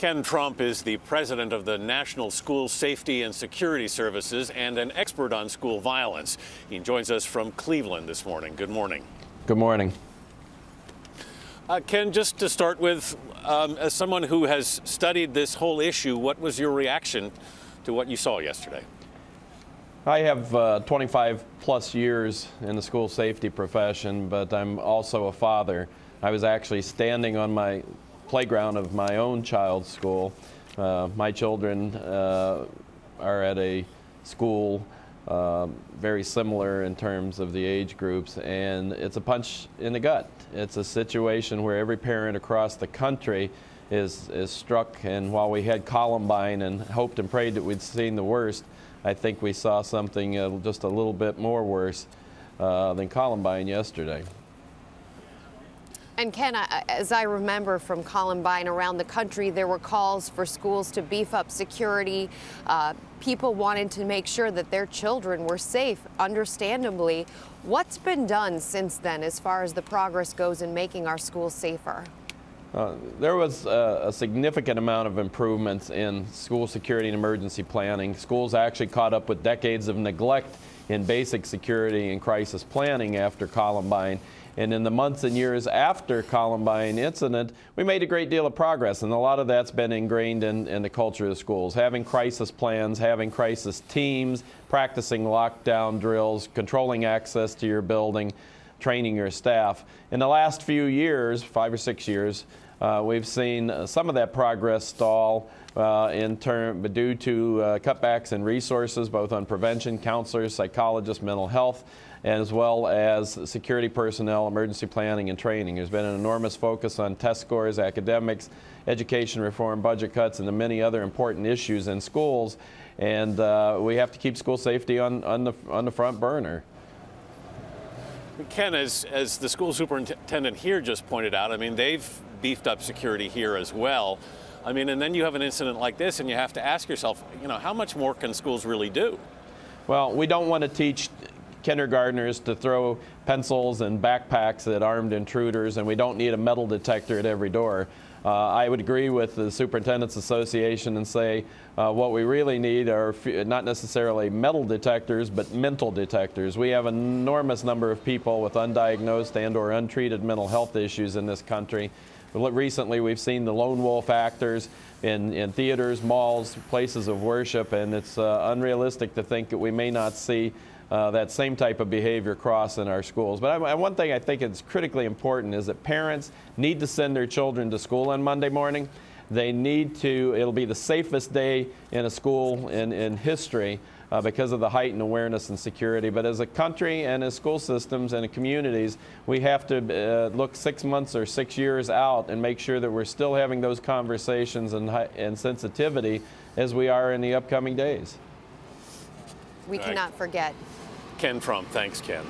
Ken Trump is the president of the National School Safety and Security Services and an expert on school violence. He joins us from Cleveland this morning. Good morning. Good morning. Ken, just to start with, as someone who has studied this whole issue, what was your reaction to what you saw yesterday? I have 25 plus years in the school safety profession, but I'm also a father. I was actually standing on my playground of my own child's school. My children are at a school very similar in terms of the age groups, and it's a punch in the gut. It's a situation where every parent across the country is struck, and while we had Columbine and hoped and prayed that we'd seen the worst, I think we saw something just a little bit more worse than Columbine yesterday. And Ken, as I remember from Columbine, around the country there were calls for schools to beef up security. People wanted to make sure that their children were safe, understandably. What's been done since then as far as the progress goes in making our schools safer? There was a significant amount of improvements in school security and emergency planning. Schools actually caught up with decades of neglect in basic security and crisis planning after Columbine. And in the months and years after Columbine incident, we made a great deal of progress, and a lot of that's been ingrained in the culture of the schools. Having crisis plans, having crisis teams, practicing lockdown drills, controlling access to your building, training your staff. In the last few years, 5 or 6 years, we've seen some of that progress stall due to cutbacks in resources, both on prevention, counselors, psychologists, mental health, as well as security personnel, emergency planning and training. There's been an enormous focus on test scores, academics, education reform, budget cuts, and the many other important issues in schools. And we have to keep school safety on the front burner. Ken, as the school superintendent here just pointed out, I mean, they've beefed up security here as well. I mean, and then you have an incident like this, and you have to ask yourself, you know, how much more can schools really do? Well, we don't want to teach kindergartners to throw pencils and backpacks at armed intruders, and we don't need a metal detector at every door. I would agree with the Superintendent's Association and say what we really need are not necessarily metal detectors, but mental detectors. We have an enormous number of people with undiagnosed and/or untreated mental health issues in this country. Recently, we've seen the lone wolf actors in theaters, malls, places of worship, and it's unrealistic to think that we may not see that same type of behavior cross in our schools. But one thing I think is critically important is that parents need to send their children to school on Monday morning. They need to, it'll be the safest day in a school in history because of the heightened awareness and security. But as a country and as school systems and communities, we have to look 6 months or 6 years out and make sure that we're still having those conversations and sensitivity as we are in the upcoming days. We cannot forget. Ken Trump, thanks, Ken.